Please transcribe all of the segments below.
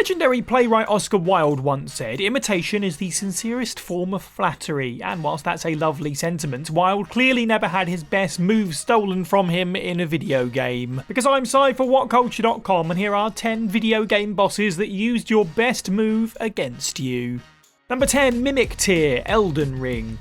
Legendary playwright Oscar Wilde once said, "Imitation is the sincerest form of flattery," and whilst that's a lovely sentiment, Wilde clearly never had his best move stolen from him in a video game. Because I'm Si for WhatCulture.com, and here are 10 video game bosses that used your best move against you. Number 10, Mimic Tier, Elden Ring.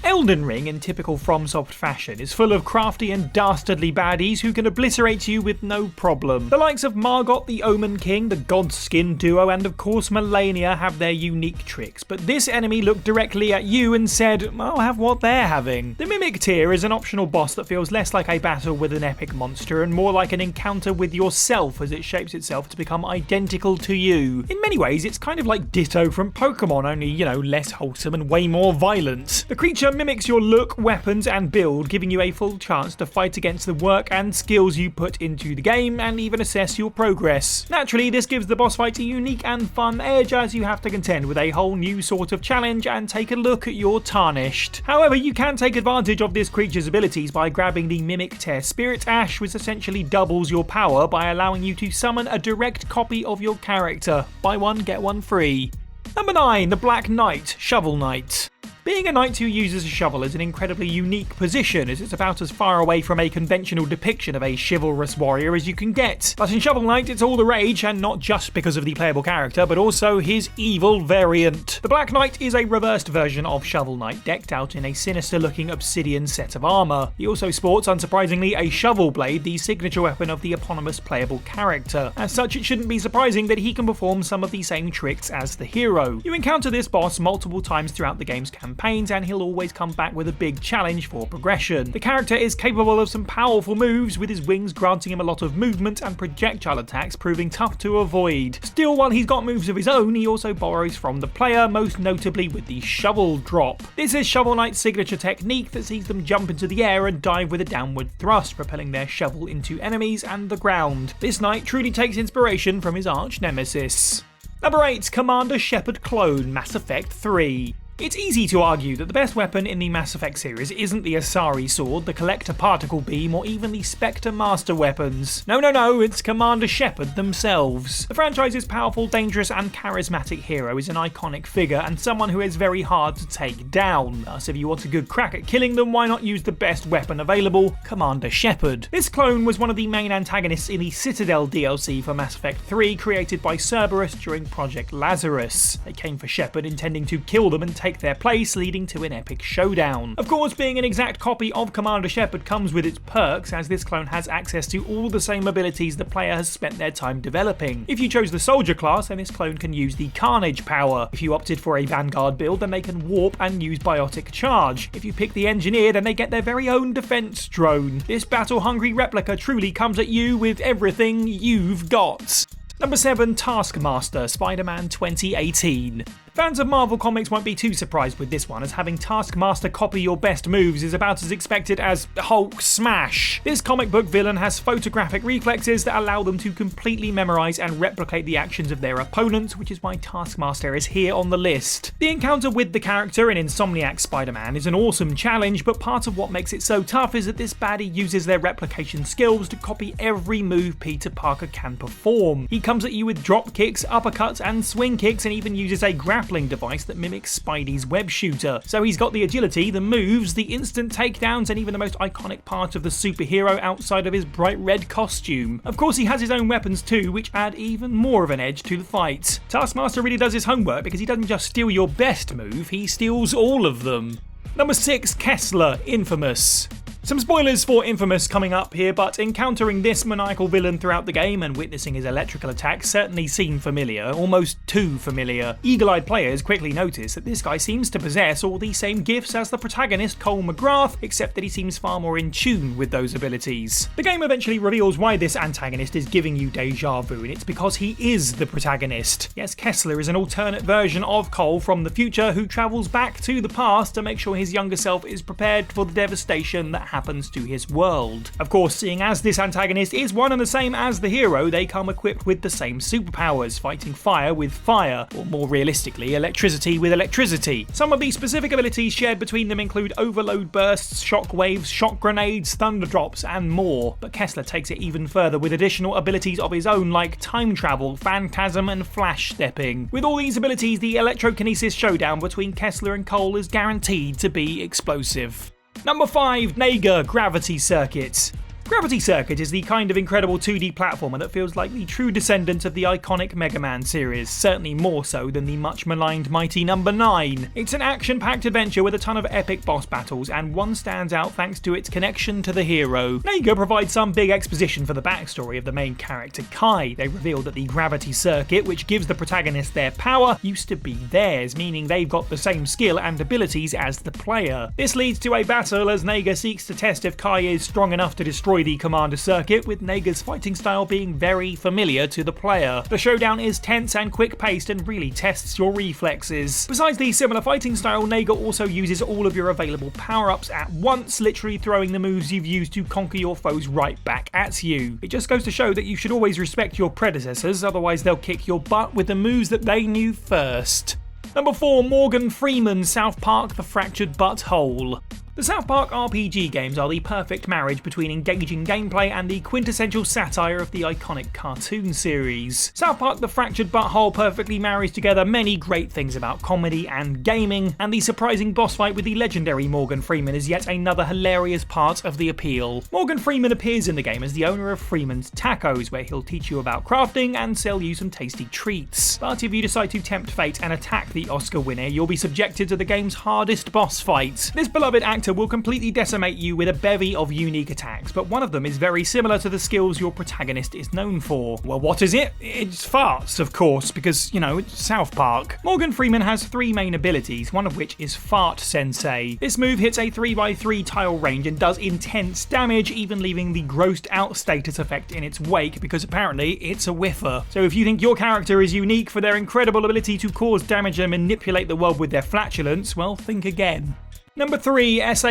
Elden Ring, in typical FromSoft fashion, is full of crafty and dastardly baddies who can obliterate you with no problem. The likes of Margot the Omen King, the Godskin duo, and of course Melania have their unique tricks, but this enemy looked directly at you and said, "I'll have what they're having." The Mimic Tier is an optional boss that feels less like a battle with an epic monster and more like an encounter with yourself as it shapes itself to become identical to you. In many ways, it's kind of like Ditto from Pokemon, only, less wholesome and way more violent. The creature mimics your look, weapons, and build, giving you a full chance to fight against the work and skills you put into the game, and even assess your progress. Naturally, this gives the boss fight a unique and fun edge, as you have to contend with a whole new sort of challenge and take a look at your tarnished. However, you can take advantage of this creature's abilities by grabbing the Mimic Tier Spirit Ash, which essentially doubles your power by allowing you to summon a direct copy of your character. Buy one, get one free. Number 9, the Black Knight, Shovel Knight. Being a knight who uses a shovel is an incredibly unique position, as it's about as far away from a conventional depiction of a chivalrous warrior as you can get. But in Shovel Knight, it's all the rage, and not just because of the playable character, but also his evil variant. The Black Knight is a reversed version of Shovel Knight, decked out in a sinister-looking obsidian set of armour. He also sports, unsurprisingly, a shovel blade, the signature weapon of the eponymous playable character. As such, it shouldn't be surprising that he can perform some of the same tricks as the hero. You encounter this boss multiple times throughout the game's campaigns, and he'll always come back with a big challenge for progression. The character is capable of some powerful moves, with his wings granting him a lot of movement and projectile attacks proving tough to avoid. Still, while he's got moves of his own, he also borrows from the player, most notably with the shovel drop. This is Shovel Knight's signature technique that sees them jump into the air and dive with a downward thrust, propelling their shovel into enemies and the ground. This knight truly takes inspiration from his arch nemesis. Number 8, Commander Shepard Clone, Mass Effect 3. It's easy to argue that the best weapon in the Mass Effect series isn't the Asari Sword, the Collector Particle Beam, or even the Spectre Master weapons. No, it's Commander Shepard themselves. The franchise's powerful, dangerous, and charismatic hero is an iconic figure and someone who is very hard to take down. Thus, if you want a good crack at killing them, why not use the best weapon available, Commander Shepard? This clone was one of the main antagonists in the Citadel DLC for Mass Effect 3, created by Cerberus during Project Lazarus. They came for Shepard intending to kill them and take their place, leading to an epic showdown. Of course, being an exact copy of Commander Shepard comes with its perks, as this clone has access to all the same abilities the player has spent their time developing. If you chose the Soldier class, then this clone can use the Carnage power. If you opted for a Vanguard build, then they can warp and use Biotic Charge. If you pick the Engineer, then they get their very own defense drone. This battle-hungry replica truly comes at you with everything you've got. Number 7, Taskmaster SpiderMan 2018. Fans of Marvel Comics won't be too surprised with this one, as having Taskmaster copy your best moves is about as expected as Hulk smash. This comic book villain has photographic reflexes that allow them to completely memorize and replicate the actions of their opponents, which is why Taskmaster is here on the list. The encounter with the character in Insomniac's Spider-Man is an awesome challenge, but part of what makes it so tough is that this baddie uses their replication skills to copy every move Peter Parker can perform. He comes at you with drop kicks, uppercuts, and swing kicks, and even uses a grappling device that mimics Spidey's web shooter. So he's got the agility, the moves, the instant takedowns, and even the most iconic part of the superhero outside of his bright red costume. Of course, he has his own weapons too, which add even more of an edge to the fight. Taskmaster really does his homework, because he doesn't just steal your best move, he steals all of them. Number 6, Kessler Infamous. Some spoilers for Infamous coming up here, but encountering this maniacal villain throughout the game and witnessing his electrical attacks certainly seem familiar, almost too familiar. Eagle-eyed players quickly notice that this guy seems to possess all the same gifts as the protagonist Cole McGrath, except that he seems far more in tune with those abilities. The game eventually reveals why this antagonist is giving you deja vu, and it's because he is the protagonist. Yes, Kessler is an alternate version of Cole from the future who travels back to the past to make sure his younger self is prepared for the devastation that happens to his world. Of course, seeing as this antagonist is one and the same as the hero, they come equipped with the same superpowers, fighting fire with fire, or more realistically, electricity with electricity. Some of the specific abilities shared between them include overload bursts, shock waves, shock grenades, thunder drops, and more. But Kessler takes it even further with additional abilities of his own like time travel, phantasm, and flash stepping. With all these abilities, the electrokinesis showdown between Kessler and Cole is guaranteed to be explosive. Number 5. Naga Gravity Circuit. Gravity Circuit is the kind of incredible 2D platformer that feels like the true descendant of the iconic Mega Man series, certainly more so than the much maligned mighty Number 9. It's an action-packed adventure with a ton of epic boss battles, and one stands out thanks to its connection to the hero. Naga provides some big exposition for the backstory of the main character Kai. They reveal that the Gravity Circuit, which gives the protagonist their power, used to be theirs, meaning they've got the same skill and abilities as the player. This leads to a battle as Naga seeks to test if Kai is strong enough to destroy the Commander Circuit, with Naga's fighting style being very familiar to the player. The showdown is tense and quick-paced and really tests your reflexes. Besides the similar fighting style, Naga also uses all of your available power-ups at once, literally throwing the moves you've used to conquer your foes right back at you. It just goes to show that you should always respect your predecessors, otherwise they'll kick your butt with the moves that they knew first. Number 4. Morgan Freeman, South Park: The Fractured Butthole. The South Park RPG games are the perfect marriage between engaging gameplay and the quintessential satire of the iconic cartoon series. South Park: The Fractured Butthole perfectly marries together many great things about comedy and gaming, and the surprising boss fight with the legendary Morgan Freeman is yet another hilarious part of the appeal. Morgan Freeman appears in the game as the owner of Freeman's Tacos, where he'll teach you about crafting and sell you some tasty treats. But if you decide to tempt fate and attack the Oscar winner, you'll be subjected to the game's hardest boss fight. This beloved actor will completely decimate you with a bevy of unique attacks, but one of them is very similar to the skills your protagonist is known for. Well, what is it? It's farts, of course, because, it's South Park. Morgan Freeman has 3 main abilities, one of which is Fart Sensei. This move hits a 3x3 tile range and does intense damage, even leaving the grossed out status effect in its wake, because apparently it's a whiffer. So if you think your character is unique for their incredible ability to cause damage and manipulate the world with their flatulence, well, think again. Number 3. X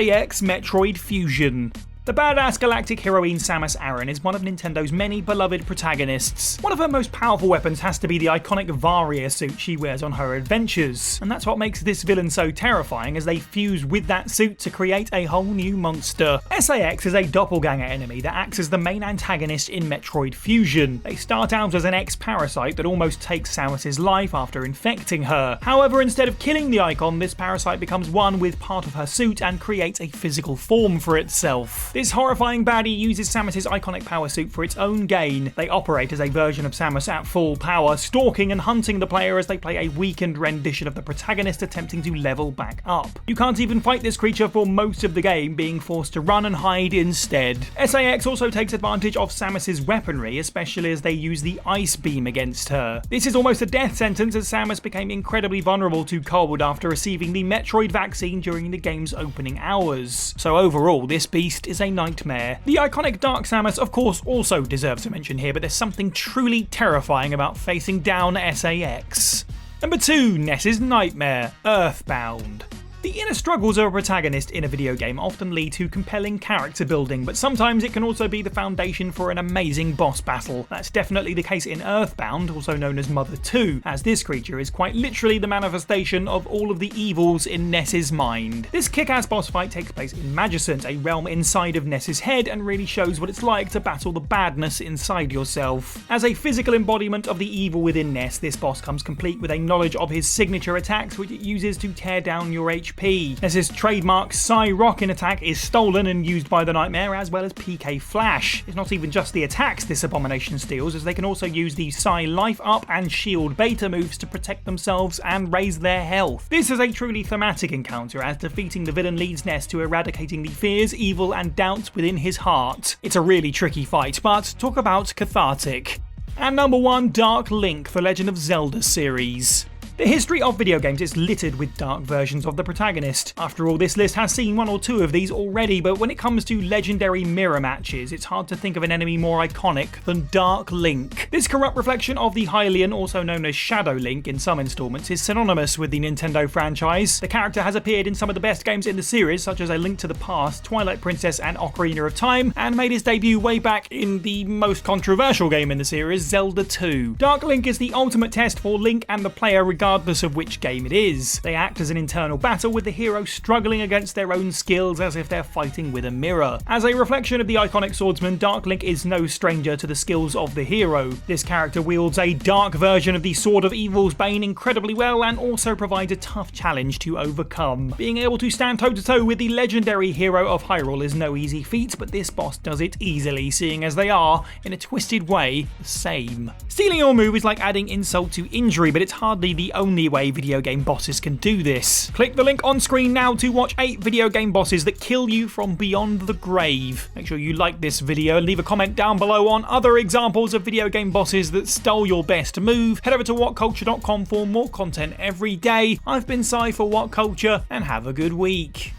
Metroid Fusion. The badass galactic heroine Samus Aran is one of Nintendo's many beloved protagonists. One of her most powerful weapons has to be the iconic Varia suit she wears on her adventures, and that's what makes this villain so terrifying, as they fuse with that suit to create a whole new monster. SAS is a doppelganger enemy that acts as the main antagonist in Metroid Fusion. They start out as an ex-parasite that almost takes Samus's life after infecting her. However, instead of killing the icon, this parasite becomes one with part of her suit and creates a physical form for itself. This horrifying baddie uses Samus's iconic power suit for its own gain. They operate as a version of Samus at full power, stalking and hunting the player as they play a weakened rendition of the protagonist attempting to level back up. You can't even fight this creature for most of the game, being forced to run and hide instead. SAS also takes advantage of Samus's weaponry, especially as they use the Ice Beam against her. This is almost a death sentence, as Samus became incredibly vulnerable to cold after receiving the Metroid vaccine during the game's opening hours. So overall, this beast is a nightmare. The iconic Dark Samus, of course, also deserves a mention here, but there's something truly terrifying about facing down SAS. Number 2. Ness's Nightmare, Earthbound. The inner struggles of a protagonist in a video game often lead to compelling character building, but sometimes it can also be the foundation for an amazing boss battle. That's definitely the case in Earthbound, also known as Mother 2, as this creature is quite literally the manifestation of all of the evils in Ness's mind. This kick-ass boss fight takes place in Magicent, a realm inside of Ness's head, and really shows what it's like to battle the badness inside yourself. As a physical embodiment of the evil within Ness, this boss comes complete with a knowledge of his signature attacks, which it uses to tear down your HP. Ness's trademark Psy Rockin' attack is stolen and used by the Nightmare, as well as PK Flash. It's not even just the attacks this abomination steals, as they can also use the Psy Life Up and Shield Beta moves to protect themselves and raise their health. This is a truly thematic encounter, as defeating the villain leads Ness to eradicating the fears, evil, and doubts within his heart. It's a really tricky fight, but talk about cathartic. And number 1, Dark Link, The Legend of Zelda series. The history of video games is littered with dark versions of the protagonist. After all, this list has seen one or two of these already, but when it comes to legendary mirror matches, it's hard to think of an enemy more iconic than Dark Link. This corrupt reflection of the Hylian, also known as Shadow Link in some installments, is synonymous with the Nintendo franchise. The character has appeared in some of the best games in the series, such as A Link to the Past, Twilight Princess and Ocarina of Time, and made his debut way back in the most controversial game in the series, Zelda 2. Dark Link is the ultimate test for Link and the player regardless of which game it is. They act as an internal battle with the hero struggling against their own skills as if they're fighting with a mirror. As a reflection of the iconic swordsman, Dark Link is no stranger to the skills of the hero. This character wields a dark version of the Sword of Evil's Bane incredibly well and also provides a tough challenge to overcome. Being able to stand toe-to-toe with the legendary hero of Hyrule is no easy feat, but this boss does it easily, seeing as they are, in a twisted way, the same. Stealing your move is like adding insult to injury, but it's hardly the only way video game bosses can do this. Click the link on screen now to watch 8 video game bosses that kill you from beyond the grave. Make sure you like this video and leave a comment down below on other examples of video game bosses that stole your best move. Head over to WhatCulture.com for more content every day. I've been Si for WhatCulture, and have a good week.